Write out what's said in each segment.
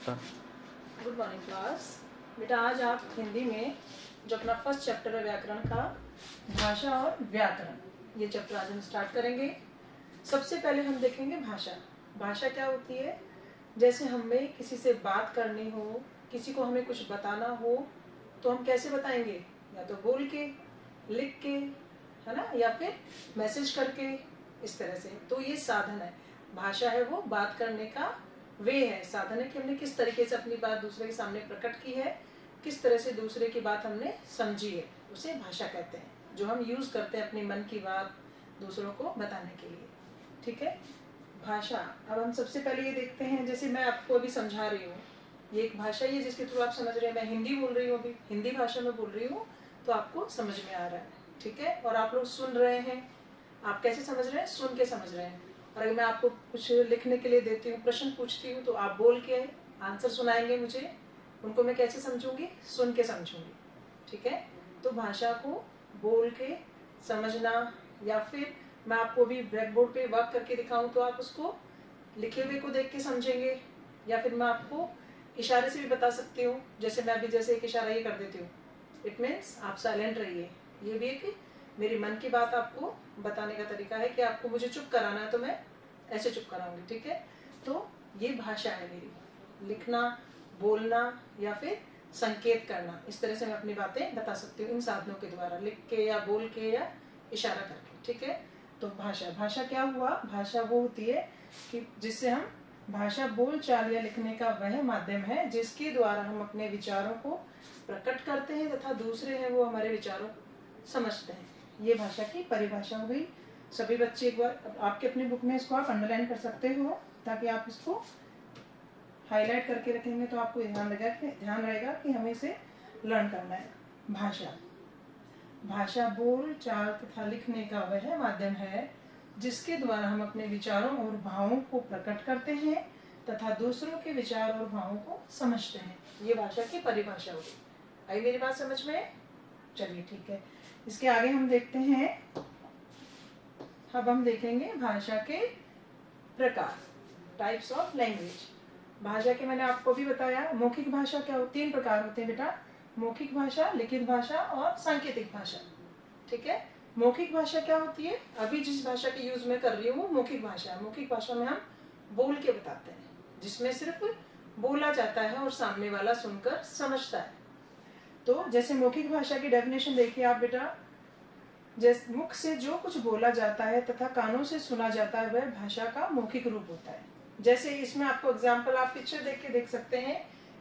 Sir. Good morning class. बेटा आज आप हिंदी में जो अपना फर्स्ट चैप्टर है व्याकरण का, भाषा और व्याकरण, ये चैप्टर आज हम स्टार्ट करेंगे। सबसे पहले हम देखेंगे भाषा। भाषा क्या होती है? जैसे हमें किसी से बात करनी हो, किसी को हमें कुछ बताना हो, तो हम कैसे बताएंगे? या तो बोल के, लिख के, है ना, या फिर मैसेज करके, इस तरह से। तो ये साधन है। भाषा है वो बात करने का वे है, साधन है कि हमने किस तरीके से अपनी बात दूसरे के सामने प्रकट की है, किस तरह से दूसरे की बात हमने समझी है, उसे भाषा कहते हैं, जो हम यूज करते हैं अपने मन की बात दूसरों को बताने के लिए। ठीक है, भाषा। अब हम सबसे पहले ये देखते हैं, जैसे मैं आपको अभी समझा रही हूँ, ये एक भाषा ही है जिसके थ्रू आप समझ रहे हैं। मैं हिंदी बोल रही हूँ, अभी हिंदी भाषा में बोल रही हूँ, तो आपको समझ में आ रहा है। ठीक है, और आप लोग सुन रहे हैं, आप कैसे समझ रहे हैं? सुन के समझ रहे हैं। और अगर मैं आपको कुछ लिखने के लिए देती हूँ, प्रश्न पूछती हूँ, तो आप बोल के आंसर सुनाएंगे मुझे, उनको मैं कैसे समझूंगी? सुन के समझूंगी। ठीक है, तो भाषा को बोल के समझना, या फिर मैं आपको भी ब्लैक बोर्ड पे वर्क करके दिखाऊं तो आप उसको लिखे हुए को देख के समझेंगे, या फिर मैं आपको इशारे से भी बता सकती हूँ। जैसे मैं अभी जैसे एक इशारा ये कर देती हूँ, इट मीन्स आप साइलेंट रहिए। ये भी एक मेरी मन की बात आपको बताने का तरीका है कि आपको मुझे चुप कराना है तो मैं ऐसे चुप कराऊंगी। ठीक है, तो ये भाषा है मेरी, लिखना, बोलना या फिर संकेत करना। इस तरह से मैं अपनी बातें बता सकती हूँ इन साधनों के द्वारा, लिख के या बोल के या इशारा करके। ठीक है, तो भाषा। भाषा क्या हुआ? भाषा वो होती है कि जिससे हम, भाषा बोल चाल या लिखने का वह माध्यम है जिसके द्वारा हम अपने विचारों को प्रकट करते हैं तथा दूसरे हैं वो हमारे विचारों को समझते हैं। ये भाषा की परिभाषा हो गई। सभी बच्चे एक बार आपके अपनी बुक में इसको आप अंडरलाइन कर सकते हो, ताकि आप इसको हाईलाइट करके रखेंगे तो आपको ध्यान रहेगा कि हमें इसे लर्न करना है। भाषा। भाषा बोल चाल तथा लिखने का वह माध्यम है जिसके द्वारा हम अपने विचारों और भावों को प्रकट करते हैं तथा दूसरों के विचार और भावों को समझते हैं। ये भाषा की परिभाषा होगी। आई मेरी बात समझ में? चलिए ठीक है, इसके आगे हम देखते हैं। अब हम देखेंगे भाषा के प्रकार, टाइप्स ऑफ लैंग्वेज। भाषा के मैंने आपको भी बताया, मौखिक भाषा क्या होती है? 3 प्रकार होते हैं बेटा, मौखिक भाषा, लिखित भाषा और सांकेतिक भाषा। ठीक है, मौखिक भाषा क्या होती है? अभी जिस भाषा की यूज मैं कर रही हूँ वो मौखिक भाषा है। मौखिक भाषा में हम बोल के बताते हैं, जिसमें सिर्फ बोला जाता है और सामने वाला सुनकर समझता है। तो जैसे मौखिक भाषा की डेफिनेशन देखिए आप बेटा, जैसे मुख से जो कुछ बोला जाता है तथा कानों से सुना जाता है वह भाषा का मौखिक रूप होता है। जैसे इसमें आपको एग्जाम्पल, आप पिक्चर देख के देख सकते हैं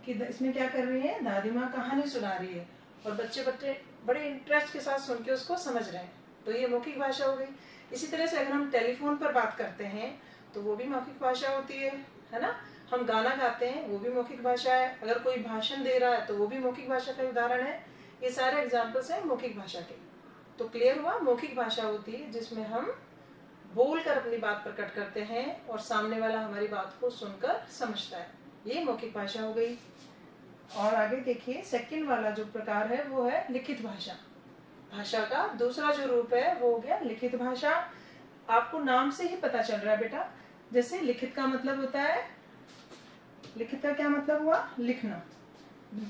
कि इसमें क्या कर रही है, दादी माँ कहानी सुना रही है और बच्चे बड़े इंटरेस्ट के साथ सुन के उसको समझ रहे हैं, तो ये मौखिक भाषा हो गई। इसी तरह से अगर हम टेलीफोन पर बात करते हैं तो वो भी मौखिक भाषा होती है ना। हम गाना गाते हैं वो भी मौखिक भाषा है। अगर कोई भाषण दे रहा है तो वो भी मौखिक भाषा का उदाहरण है। ये सारे एग्जाम्पल्स हैं मौखिक भाषा के। तो क्लियर हुआ, मौखिक भाषा होती है जिसमें हम बोलकर अपनी बात प्रकट करते हैं और सामने वाला हमारी बात को सुनकर समझता है, ये मौखिक भाषा हो गई। और आगे देखिए, सेकंड वाला जो प्रकार है वो है लिखित भाषा। भाषा का दूसरा जो रूप है वो हो गया लिखित भाषा। आपको नाम से ही पता चल रहा है बेटा, जैसे लिखित का मतलब होता है, लिखित का क्या मतलब हुआ? लिखना।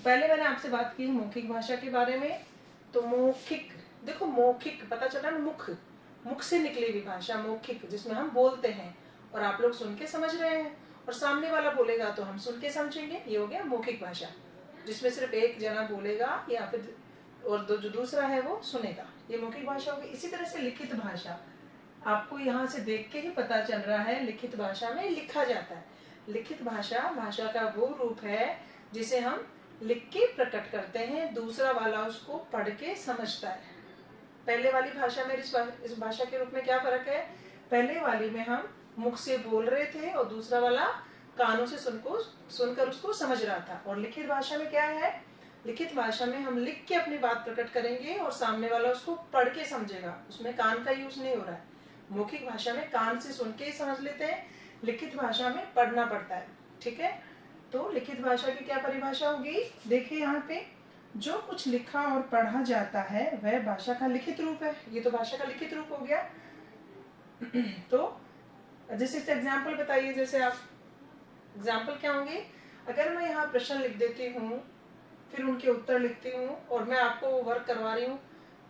पहले मैंने आपसे बात की मौखिक भाषा के बारे में, तो मौखिक, देखो मौखिक पता चला ना, मुख से निकली हुई भाषा मौखिक, जिसमें हम बोलते हैं और आप लोग सुन के समझ रहे हैं और सामने वाला बोलेगा तो हम सुन के समझेंगे। ये हो गया मौखिक भाषा, जिसमें सिर्फ एक जना बोलेगा या फिर और जो दूसरा है वो सुनेगा, ये मौखिक भाषा होगी। इसी तरह से लिखित भाषा, आपको यहाँ से देख के ही पता चल रहा है, लिखित भाषा में लिखा जाता है। लिखित भाषा भाषा का वो रूप है जिसे हम लिख के प्रकट करते हैं, दूसरा वाला उसको पढ़ के समझता है। पहले वाली भाषा में इस भाषा के रूप में क्या फर्क है? पहले वाली में हम मुख से बोल रहे थे और दूसरा वाला कानों से सुनकर उसको समझ रहा था। और लिखित भाषा में क्या है? लिखित भाषा में हम लिख के अपनी बात प्रकट करेंगे और सामने वाला उसको पढ़ के समझेगा, उसमें कान का यूज नहीं हो रहा है। मौखिक भाषा में कान से सुन के ही समझ लेते हैं, लिखित भाषा में पढ़ना पड़ता है। ठीक है, तो लिखित भाषा की क्या परिभाषा होगी? देखिए यहाँ पे, जो कुछ लिखा और पढ़ा जाता है वह भाषा का लिखित रूप है। ये तो भाषा का लिखित रूप हो गया। तो जैसे एग्जाम्पल बताइए, जैसे आप एग्जाम्पल क्या होंगे? अगर मैं यहाँ प्रश्न लिख देती हूँ, फिर उनके उत्तर लिखती हूँ और मैं आपको वर्क करवा रही हूँ,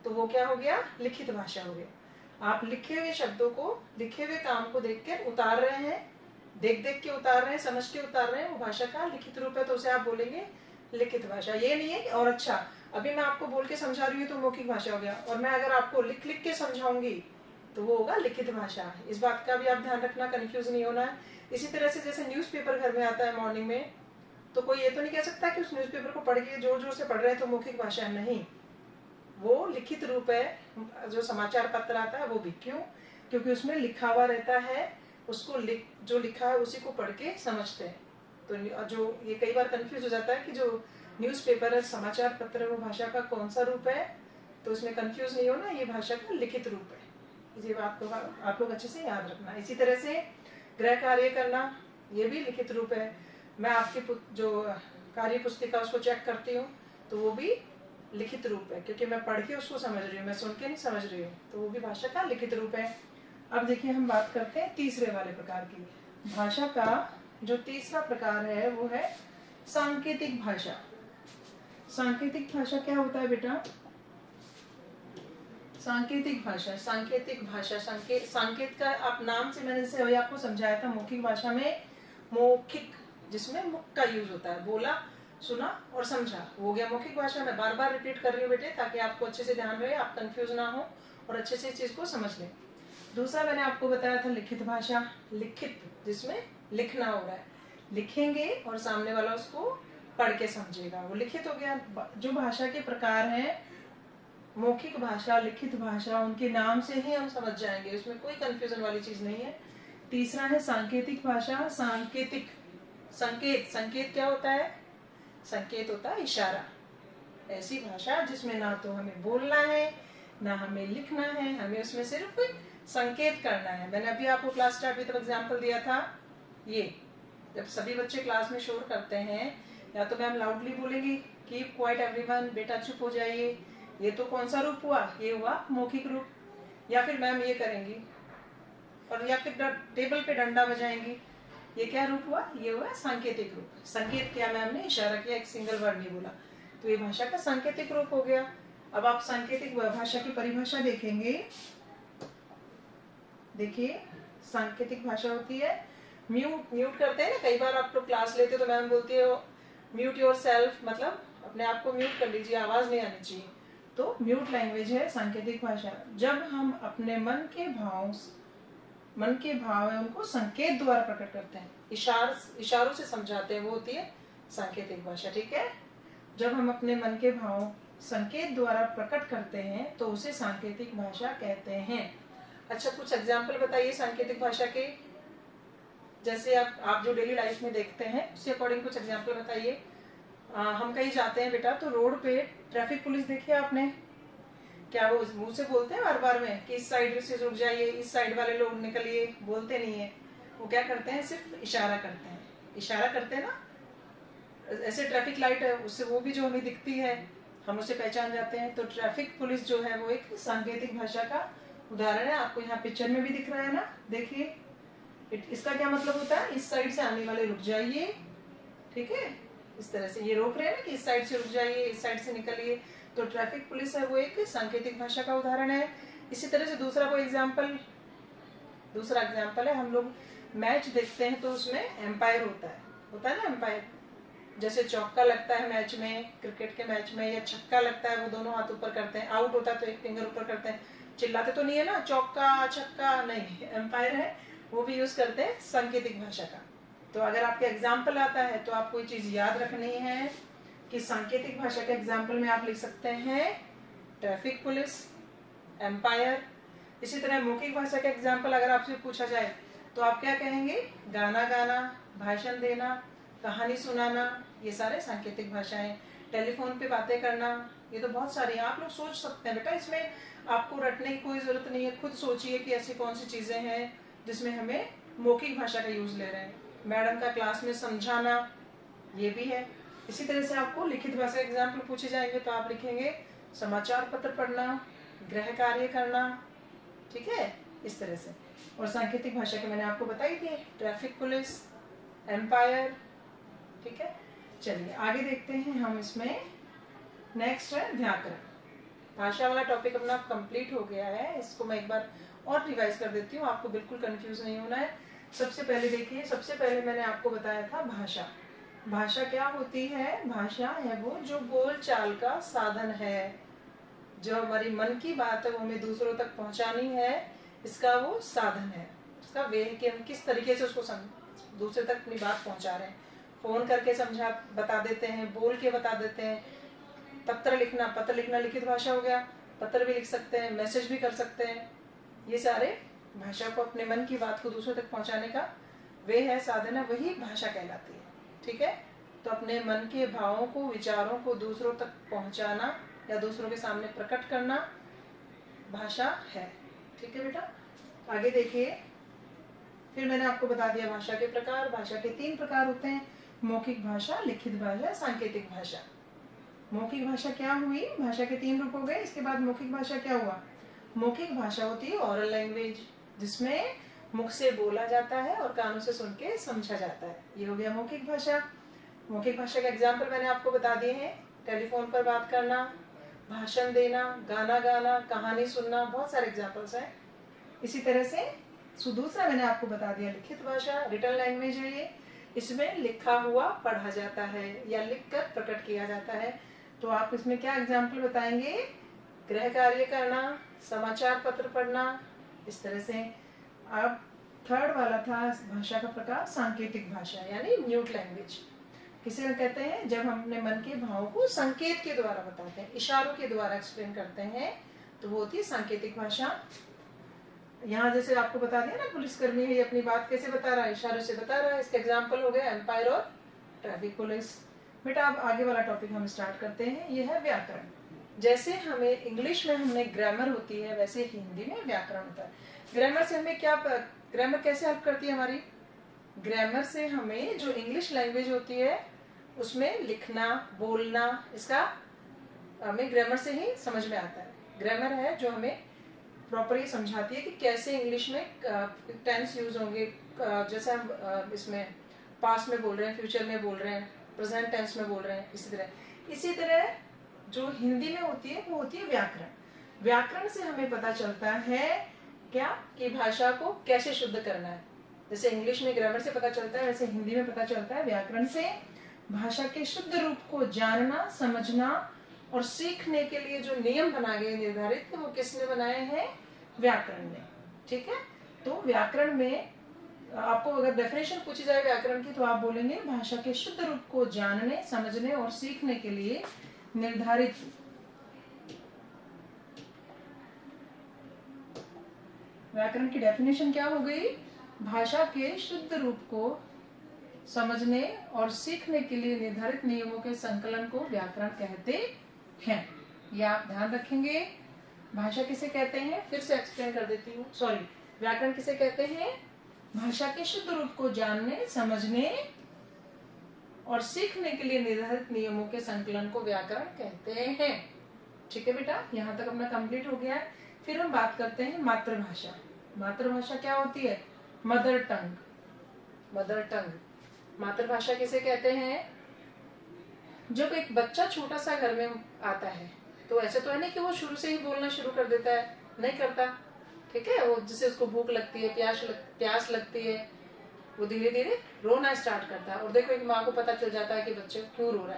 तो वो क्या हो गया? लिखित भाषा हो गया। आप लिखे हुए शब्दों को, लिखे हुए काम को देख कर उतार रहे हैं, देख देख के उतार रहे हैं, समझ के उतार रहे हैं, वो भाषा का लिखित रूप है, तो उसे आप बोलेंगे लिखित भाषा। ये नहीं है और अच्छा अभी मैं आपको बोल के समझा रही हूँ तो मौखिक भाषा हो गया, और मैं अगर आपको लिख लिख के समझाऊंगी तो वो होगा लिखित भाषा। इस बात का भी आप ध्यान रखना, कंफ्यूज नहीं होना है। इसी तरह से जैसे न्यूज़पेपर घर में आता है मॉर्निंग में, तो कोई ये तो नहीं कह सकता कि उस न्यूज़पेपर को पढ़ के जोर जोर से पढ़ रहे हैं तो मौखिक भाषा नहीं, वो लिखित रूप है। जो समाचार पत्र आता है वो भी, क्यों? क्योंकि उसमें लिखा हुआ रहता है, उसको जो लिखा है उसी को पढ़ के समझते हैं। तो जो ये कई बार कंफ्यूज हो जाता है कि जो न्यूज़पेपर है, समाचार पत्र, वो भाषा का कौन सा रूप है, तो उसमें कंफ्यूज नहीं होना, ये भाषा का लिखित रूप है। ये बात को आप लोग अच्छे से याद रखना। इसी तरह से गृह कार्य करना, ये भी लिखित रूप है। मैं आपकी जो कार्य पुस्तिका उसको चेक करती हूँ तो वो भी लिखित रूप है, क्योंकि मैं पढ़ के उसको समझ रही हूँ, मैं सुन के नहीं समझ रही हूँ, तो वो भी भाषा का लिखित रूप है। अब देखिए हम बात करते हैं तीसरे वाले प्रकार की। भाषा का जो तीसरा प्रकार है वो है सांकेतिक भाषा। सांकेतिक भाषा क्या होता है बेटा? सांकेतिक भाषा, सांकेतिक भाषा, सांकेत का आप नाम से मैंने जैसे अभी आपको समझाया था, मौखिक भाषा में मौखिक, जिसमें मुख का यूज होता है, बोला, सुना और समझा, हो गया मौखिक भाषा। मैं बार बार रिपीट कर रही हूँ बेटे, ताकि आपको अच्छे से ध्यान रहे, आप कंफ्यूज ना हो और अच्छे से इस चीज को समझ लें। दूसरा मैंने आपको बताया था लिखित भाषा, लिखित जिसमें लिखना हो रहा है, लिखेंगे और सामने वाला उसको पढ़ के समझेगा, वो लिखित हो गया। जो भाषा के प्रकार हैं, मौखिक भाषा, लिखित भाषा, उनके नाम से ही हम समझ जाएंगे, उसमें कोई कंफ्यूजन वाली चीज नहीं है। तीसरा है सांकेतिक भाषा। सांकेतिक, संकेत, संकेत क्या होता है? संकेत होता है इशारा। ऐसी भाषा जिसमें ना तो हमें बोलना है ना हमें लिखना है, हमें उसमें सिर्फ संकेत करना है। मैंने अभी आपको क्लास स्टार्ट में तब एग्जाम्पल दिया था, ये जब सभी बच्चे क्लास में शोर करते हैं, या तो मैम लाउडली बोलेंगी कीप क्वाइट एवरीवन, बेटा चुप हो जाइए, ये तो कौन सा रूप हुआ? ये हुआ मौखिक रूप। या फिर मैम ये करेंगी, और या फिर टेबल पे डंडा बजाएंगी, ये क्या रूप हुआ? ये हुआ सांकेतिक रूप। संकेत किया मैम ने, इशारा किया, एक सिंगल वर्ड नहीं बोला, तो ये भाषा का सांकेतिक रूप हो गया। अब आप सांकेतिक भाषा की परिभाषा देखेंगे, देखिए सांकेतिक भाषा होती है म्यूट करते हैं ना, कई बार आप लोग क्लास लेते तो मैम बोलती है म्यूट योर सेल्फ, मतलब अपने आप को म्यूट कर लीजिए, आवाज नहीं आनी चाहिए, तो म्यूट लैंग्वेज है सांकेतिक भाषा। जब हम अपने मन के भाव है उनको संकेत द्वारा प्रकट करते हैं, इशारों से समझाते हैं, वो होती है सांकेतिक भाषा। ठीक है, जब हम अपने मन के भाव संकेत द्वारा प्रकट करते हैं तो उसे सांकेतिक भाषा कहते हैं। अच्छा, कुछ एग्जाम्पल बताइए सांकेतिक भाषा के, जैसे आप जो डेली लाइफ में देखते हैं उसके अकॉर्डिंग कुछ एग्जाम्पल बताइए। हम कहीं जाते हैं बेटा, तो रोड पे ट्रैफिक पुलिस देखी आपने, क्या वो मुंह से बोलते हैं बार बार में कि इस साइड से रुक जाइए, इस साइड वाले लोग निकलिए? बोलते नहीं है, वो क्या करते हैं? सिर्फ इशारा करते हैं, इशारा करते हैं ना। ऐसे ट्रैफिक लाइट है, उससे वो भी जो हमें दिखती है हम उसे पहचान जाते हैं। तो ट्रैफिक पुलिस जो है वो एक सांकेतिक भाषा का उदाहरण है। आपको यहाँ पिक्चर में भी दिख रहा है ना, देखिए इसका क्या मतलब होता है? इस साइड से आने वाले रुक जाइए, ठीक है, इस तरह से ये रोक रहे हैं ना कि इस साइड से रुक जाइए, इस साइड से निकलिए, तो ट्रैफिक पुलिस है वो एक सांकेतिक भाषा का उदाहरण है। इसी तरह से दूसरा एग्जाम्पल है, हम लोग मैच देखते हैं तो उसमें एम्पायर होता है ना, एम्पायर। जैसे चौका लगता है मैच में, क्रिकेट के मैच में, या छक्का लगता है, वो दोनों हाथ ऊपर करते हैं, आउट होता है तो एक फिंगर ऊपर करते हैं, चिल्लाते तो नहीं है ना चौका छक्का, नहीं, एम्पायर है, वो भी यूज करते हैं सांकेतिक भाषा का। तो अगर आपके एग्जाम्पल आता है तो आप कोई चीज याद रखनी है कि सांकेतिक भाषा के एग्जाम्पल में आप लिख सकते हैं ट्रैफिक पुलिस, एम्पायर। इसी तरह मौखिक भाषा के एग्जाम्पल अगर आपसे पूछा जाए तो आप क्या कहेंगे? गाना गाना, भाषण देना, कहानी सुनाना, ये सारे सांकेतिक भाषाएं। टेलीफोन पे बातें करना, ये तो बहुत सारी आप लोग सोच सकते हैं बेटा, इसमें आपको रटने की कोई जरूरत नहीं है, खुद सोचिए कि ऐसी कौन सी चीजें हैं जिसमें हमें मौखिक भाषा का यूज ले रहे हैं। मैडम का क्लास में समझाना, ये भी है। इसी तरह से आपको लिखित भाषा एग्जाम्पल पूछे जाएंगे तो आप लिखेंगे समाचार पत्र पढ़ना, गृह कार्य करना, ठीक है, इस तरह से। और सांकेतिक भाषा के मैंने आपको बताई थी, ट्रैफिक पुलिस, एम्पायर, ठीक है, चलिए आगे देखते हैं हम। इसमें नेक्स्ट है व्याकरण। भाषा वाला टॉपिक अपना कंप्लीट हो गया है। इसको मैं एक बार और रिवाइज कर देती हूँ, आपको बिल्कुल कंफ्यूज नहीं होना है। सबसे पहले देखिए, सबसे पहले मैंने आपको बताया था भाषा। भाषा क्या होती है? भाषा है वो जो बोल चाल का साधन है, जो हमारी मन की बात है वो हमें दूसरों तक पहुंचानी है, इसका वो साधन है। इसका वे है कि हम किस तरीके से उसको दूसरे तक अपनी बात पहुंचा रहे हैं। फोन करके समझा बता देते हैं, बोल के बता देते हैं। पत्र लिखना लिखित भाषा हो गया, पत्र भी लिख सकते हैं, मैसेज भी कर सकते हैं। ये सारे भाषा को, अपने मन की बात को दूसरों तक पहुंचाने का वे है, साधन है, वही भाषा कहलाती है। ठीक है, तो अपने मन के भावों को, विचारों को दूसरों तक पहुंचाना या दूसरों के सामने प्रकट करना भाषा है। ठीक है बेटा, आगे देखिए। फिर मैंने आपको बता दिया भाषा के प्रकार। भाषा के 3 प्रकार होते हैं, मौखिक भाषा, लिखित भाषा, सांकेतिक भाषा। मौखिक भाषा क्या हुई? भाषा के 3 रूप हो गए। इसके बाद मौखिक भाषा क्या हुआ? मौखिक भाषा होती है ओरल लैंग्वेज, जिसमें मुख से बोला जाता है और कानों से सुन के समझा जाता है। ये हो गया मौखिक भाषा। मौखिक भाषा के एग्जाम्पल मैंने आपको बता दिए हैं। टेलीफोन पर बात करना, भाषण देना, गाना गाना, कहानी सुनना, बहुत सारे एग्जाम्पल्स हैं। इसी तरह से दूसरा मैंने आपको बता दिया लिखित भाषा, रिटन लैंग्वेज है ये। इसमें लिखा हुआ पढ़ा जाता है या लिखकर प्रकट किया जाता है। तो आप इसमें क्या एग्जाम्पल बताएंगे? गृह कार्य करना, समाचार पत्र पढ़ना, इस तरह से। अब थर्ड वाला था भाषा का प्रकार सांकेतिक भाषा, यानी म्यूट लैंग्वेज। किसे कहते हैं? जब हम अपने मन के भावों को संकेत के द्वारा बताते हैं, इशारों के द्वारा एक्सप्लेन करते हैं, तो वो होती है सांकेतिक भाषा। यहाँ जैसे आपको बता दिया ना, पुलिसकर्मी है, ये अपनी बात कैसे बता रहा है? इशारों से बता रहा है। इसका एग्जाम्पल हो गया एम्पायर और ट्रैफिक पुलिस। बेटा अब आगे वाला टॉपिक हम स्टार्ट करते हैं, ये है व्याकरण। जैसे हमें इंग्लिश में हमने ग्रामर होती है, वैसे हिंदी में व्याकरण होता है। ग्रामर से हमें क्या, ग्रामर कैसे हेल्प करती है हमारी? ग्रामर से हमें जो इंग्लिश लैंग्वेज होती है उसमें लिखना, बोलना, इसका हमें ग्रामर से ही समझ में आता है। ग्रामर है जो हमें प्रॉपरली समझाती है कि कैसे इंग्लिश में टेंस यूज होंगे। जैसे हम इसमें पास्ट में बोल रहे हैं, फ्यूचर में बोल रहे हैं, प्रेजेंट टेंस में बोल रहे हैं, इसी तरह जो हिंदी में होती है वो होती है व्याकरण। व्याकरण से हमें पता चलता है क्या कि भाषा को कैसे शुद्ध करना है। जैसे इंग्लिश में ग्रामर से पता चलता है, वैसे हिंदी में पता चलता है व्याकरण से। भाषा के शुद्ध रूप को जानना, समझना और सीखने के लिए जो नियम बनाए गए निर्धारित, वो किसने बनाए हैं? व्याकरण ने। ठीक है, तो व्याकरण में आपको अगर डेफिनेशन पूछी जाए व्याकरण की, तो आप बोलेंगे भाषा के शुद्ध रूप को जानने, समझने और सीखने के लिए निर्धारित। व्याकरण की डेफिनेशन क्या हो गई? भाषा के शुद्ध रूप को समझने और सीखने के लिए निर्धारित नियमों के संकलन को व्याकरण कहते हैं। ये आप ध्यान रखेंगे। भाषा किसे कहते हैं? फिर से एक्सप्लेन कर देती हूँ, सॉरी। व्याकरण किसे कहते हैं? भाषा के शुद्ध रूप को जानने, समझने और सीखने के लिए निर्धारित नियमों के संकलन को व्याकरण कहते हैं। ठीक है बेटा, यहाँ तक अपना कंप्लीट हो गया है। फिर हम बात करते हैं मातृभाषा। मातृभाषा क्या होती है? Mother tongue. मदर टंग मातृभाषा किसे कहते हैं? जब एक बच्चा छोटा सा घर में आता है, तो ऐसे तो है नहीं कि वो शुरू से ही बोलना शुरू कर देता है, नहीं करता। ठीक है, वो जैसे उसको भूख लगती है, प्यास लगती है, वो धीरे धीरे रोना स्टार्ट करता है। और देखो, एक माँ को पता चल जाता है कि बच्चे क्यों रो रहा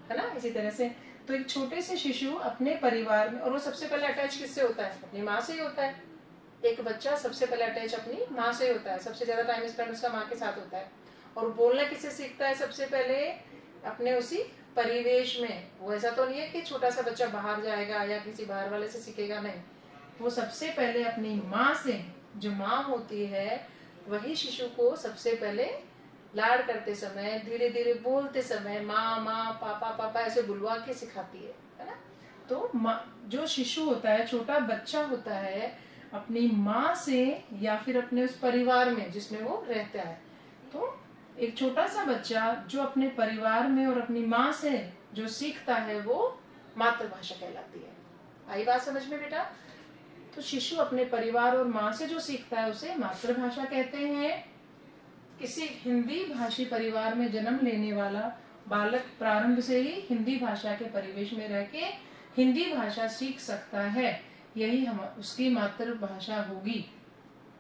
है ना। इसी तरह से तो एक छोटे से शिशु अपने परिवार में, और वो सबसे पहले अटैच किससे होता है? अपनी माँ से ही होता है। एक बच्चा सबसे पहले अटैच अपनी माँ से होता है, सबसे ज्यादा टाइम स्पेंड उसका माँ के साथ होता है। और बोलना किससे सीखता है? सबसे पहले अपने उसी परिवेश में। वो ऐसा तो नहीं है कि छोटा सा बच्चा बाहर जाएगा या किसी बाहर वाले से सीखेगा, नहीं। वो सबसे पहले अपनी माँ से, जो माँ होती है, वही शिशु को सबसे पहले लाड़ करते समय, धीरे धीरे बोलते समय माँ माँ, पापा पापा ऐसे बुलवा के सिखाती है ना। तो जो शिशु होता है, छोटा बच्चा होता है, अपनी माँ से या फिर अपने उस परिवार में जिसमें वो रहता है, तो एक छोटा सा बच्चा जो अपने परिवार में और अपनी माँ से जो सीखता है, वो मातृभाषा कहलाती है। आई बात समझ में बेटा? तो शिशु अपने परिवार और माँ से जो सीखता है उसे मातृभाषा कहते हैं। किसी हिंदी भाषी परिवार में जन्म लेने वाला बालक प्रारंभ से ही हिंदी भाषा के परिवेश में रह के हिंदी भाषा सीख सकता है, यही हम उसकी मातृभाषा होगी।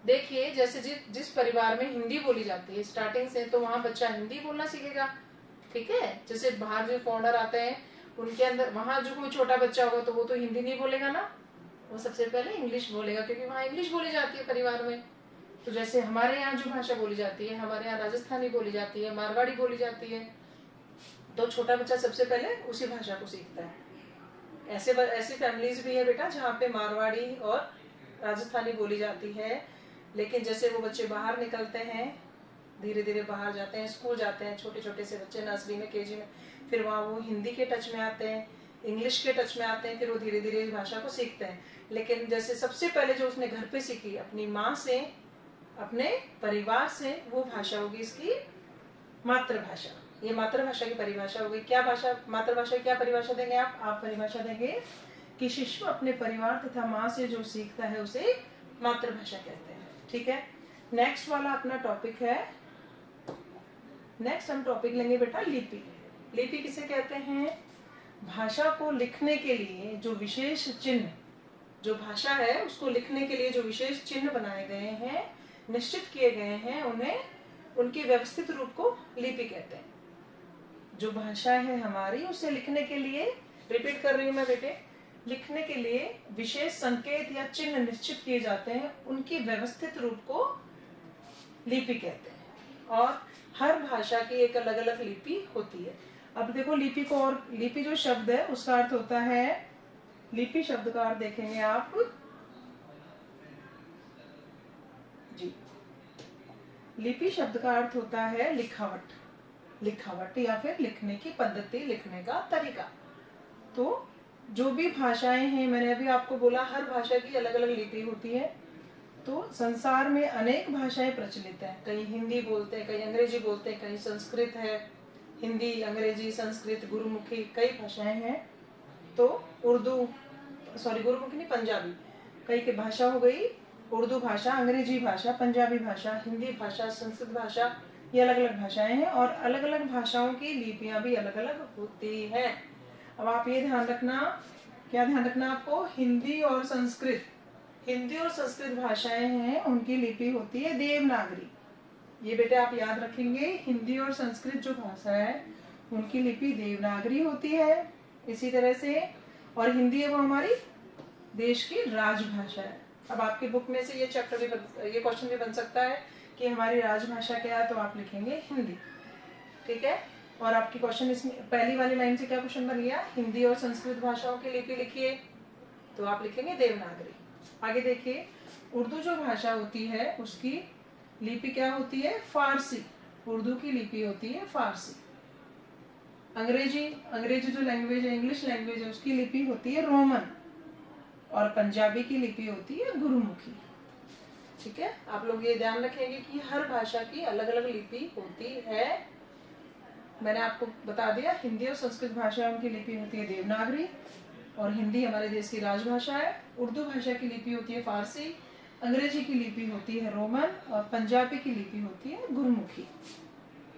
देखिए जैसे जिस परिवार में हिंदी बोली जाती है स्टार्टिंग से, तो वहाँ बच्चा हिंदी बोलना सीखेगा, ठीक है। जैसे बाहर जो फॉरेनर आते हैं उनके अंदर, वहाँ जो कोई छोटा बच्चा होगा तो वो तो हिंदी नहीं बोलेगा ना, वो सबसे पहले इंग्लिश बोलेगा, क्योंकि वहाँ इंग्लिश बोली जाती है परिवार में। तो जैसे हमारे यहाँ जो भाषा बोली जाती है, हमारे यहाँ राजस्थानी बोली जाती है, मारवाड़ी बोली जाती है, तो छोटा बच्चा सबसे पहले उसी भाषा को सीखता है। ऐसी फैमिलीज भी है बेटा जहाँ पे मारवाड़ी और राजस्थानी बोली जाती है, लेकिन जैसे वो बच्चे बाहर निकलते हैं, धीरे धीरे बाहर जाते हैं, स्कूल जाते हैं, छोटे छोटे से बच्चे नर्सरी में, केजी में, फिर वहाँ वो हिंदी के टच में आते हैं, इंग्लिश के टच में आते हैं, फिर वो धीरे धीरे इस भाषा को सीखते हैं। लेकिन जैसे सबसे पहले जो उसने घर पे सीखी अपनी माँ से, अपने परिवार से, वो भाषा होगी इसकी मातृभाषा। ये मातृभाषा की परिभाषा होगी। क्या भाषा, मातृभाषा की क्या परिभाषा देंगे आप परिभाषा देंगे कि शिशु अपने परिवार तथा माँ से जो सीखता है उसे मातृभाषा कहते हैं, ठीक है। नेक्स्ट वाला अपना टॉपिक है, नेक्स्ट हम टॉपिक लेंगे बेटा लिपि। लिपि किसे कहते हैं? भाषा को लिखने के लिए जो विशेष चिन्ह, जो भाषा है उसको लिखने के लिए जो विशेष चिन्ह बनाए गए हैं, निश्चित किए गए हैं, उन्हें, उनके व्यवस्थित रूप को लिपि कहते हैं। जो भाषा है हमारी उसे लिखने के लिए, रिपीट कर रही हूं मैं बेटे, लिखने के लिए विशेष संकेत या चिन्ह निश्चित किए जाते हैं, उनकी व्यवस्थित रूप को लिपि कहते हैं। और हर भाषा की एक अलग अलग लिपि होती है। अब देखो लिपि को, और लिपि जो शब्द है उसका अर्थ होता है, लिपि शब्द का अर्थ देखेंगे आप जी, लिपि शब्द का अर्थ होता है लिखावट, लिखावट या फिर लिखने की पद्धति, लिखने का तरीका। तो जो भी भाषाएं हैं, मैंने अभी आपको बोला हर भाषा की अलग अलग लिपि होती है। तो संसार में अनेक भाषाएं प्रचलित हैं, कहीं हिंदी बोलते हैं, कहीं अंग्रेजी बोलते हैं, कहीं संस्कृत है, हिंदी, अंग्रेजी, संस्कृत, गुरुमुखी, कई भाषाएं हैं। तो उर्दू, सॉरी गुरुमुखी नहीं, पंजाबी, कई की भाषा हो गई, उर्दू भाषा, अंग्रेजी भाषा, पंजाबी भाषा, हिंदी भाषा, संस्कृत भाषा, ये अलग अलग भाषाएं हैं। और अलग अलग भाषाओं की लिपियां भी अलग अलग होती हैं। अब आप ये ध्यान रखना, क्या ध्यान रखना आपको, हिंदी और संस्कृत, हिंदी और संस्कृत भाषाएं हैं, उनकी लिपि होती है देवनागरी। ये बेटे आप याद रखेंगे, हिंदी और संस्कृत जो भाषा है उनकी लिपि देवनागरी होती है। इसी तरह से, और हिंदी है वो हमारी देश की राजभाषा है। अब आपकी बुक में से ये चैप्टर भी, ये क्वेश्चन भी बन सकता है कि हमारी राजभाषा क्या है, तो आप लिखेंगे हिंदी, ठीक है। और आपकी क्वेश्चन इसमें पहली वाली लाइन से क्या क्वेश्चन बन गया, हिंदी और संस्कृत भाषाओं की लिपि लिखिए, तो आप लिखेंगे देवनागरी। आगे देखिए, उर्दू जो भाषा होती है उसकी लिपि क्या होती है, फारसी, उर्दू की लिपि होती है फारसी। अंग्रेजी, अंग्रेजी जो लैंग्वेज है, इंग्लिश लैंग्वेज है, उसकी लिपि होती है रोमन। और पंजाबी की लिपि होती है गुरुमुखी, ठीक है। आप लोग ये ध्यान रखेंगे कि हर भाषा की अलग अलग लिपि होती है। मैंने आपको बता दिया, हिंदी और संस्कृत भाषा की लिपि होती है देवनागरी, और हिंदी हमारे देश की राजभाषा है। उर्दू भाषा की लिपि होती है फारसी, अंग्रेजी की लिपि होती है रोमन, और पंजाबी की लिपि होती है गुरुमुखी।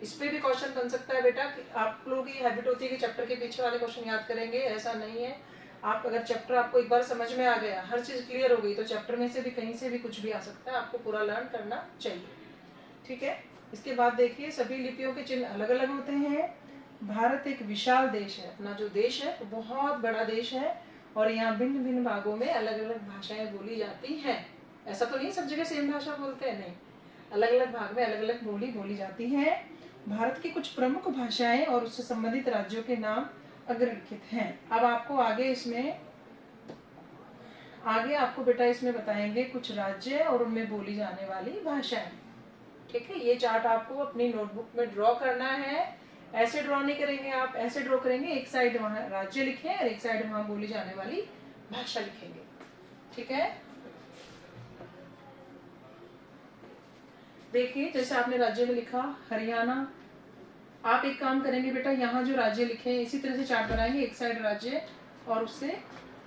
इस पे भी क्वेश्चन बन सकता है बेटा, कि आप लोगों की हैबिट होती है कि चैप्टर के पीछे वाले क्वेश्चन याद करेंगे, ऐसा नहीं है। आप अगर चैप्टर आपको एक बार समझ में आ गया, हर चीज क्लियर हो गई, तो चैप्टर में से भी कहीं से भी कुछ भी आ सकता है, आपको पूरा लर्न करना चाहिए, ठीक है। इसके बाद देखिए, सभी लिपियों के चिन्ह अलग अलग होते हैं। भारत एक विशाल देश है, अपना जो देश है बहुत बड़ा देश है, और यहाँ भिन्न भिन्न भागों में अलग अलग भाषाएं बोली जाती हैं। ऐसा तो नहीं सब जगह सेम भाषा बोलते हैं, नहीं, अलग अलग भाग में अलग अलग बोली बोली जाती है। भारत की कुछ प्रमुख भाषाएं और उससे संबंधित राज्यों के नाम अग्रलिखित हैं। अब आपको आगे आपको बेटा इसमें बताएंगे कुछ राज्य और उनमें बोली जाने वाली भाषाएं, ठीक है। ये चार्ट आपको अपनी नोटबुक में ड्रॉ करना है। ऐसे ड्रॉ नहीं करेंगे आप, ऐसे ड्रॉ करेंगे, एक साइड वहां राज्य लिखे और एक साइड वहां बोली जाने वाली भाषा लिखेंगे, ठीक है। देखिए, जैसे आपने राज्य में लिखा हरियाणा, आप एक काम करेंगे बेटा, यहाँ जो राज्य लिखे हैं इसी तरह से चार्ट बनाएंगे, एक साइड राज्य और उससे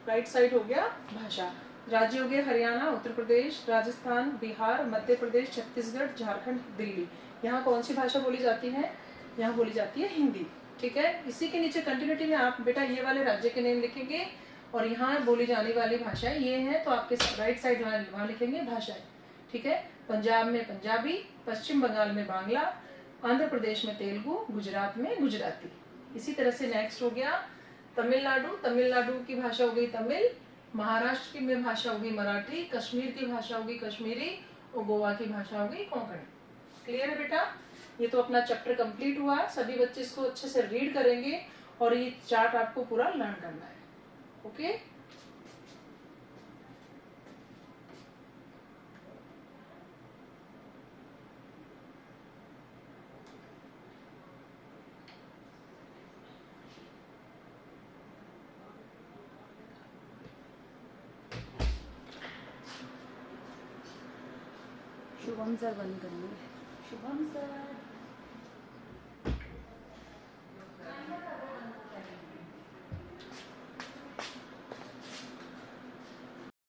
राइट साइड हो गया भाषा। राज्य हो गया हरियाणा, उत्तर प्रदेश, राजस्थान, बिहार, मध्य प्रदेश, छत्तीसगढ़, झारखंड, दिल्ली। यहाँ कौन सी भाषा बोली जाती है? यहाँ बोली जाती है हिंदी। ठीक है, इसी के नीचे कंटिन्यूटी में आप बेटा ये वाले राज्य के नेम लिखेंगे और यहाँ बोली जाने वाली भाषाएं ये हैं, तो आपके राइट साइड वहाँ लिखेंगे भाषाएं। ठीक है, पंजाब में पंजाबी, पश्चिम बंगाल में बांग्ला, आंध्र प्रदेश में तेलुगु, गुजरात में गुजराती। इसी तरह से नेक्स्ट हो गया तमिलनाडु। तमिलनाडु की भाषा हो गई तमिल, महाराष्ट्र की में भाषा होगी मराठी, कश्मीर की भाषा होगी कश्मीरी और गोवा की भाषा होगी कोंकणी। क्लियर है बेटा? ये तो अपना चैप्टर कंप्लीट हुआ। सभी बच्चे इसको अच्छे से रीड करेंगे और ये चार्ट आपको पूरा लर्न करना है। ओके, शुभम सर बंद करेंगे। शुभम सर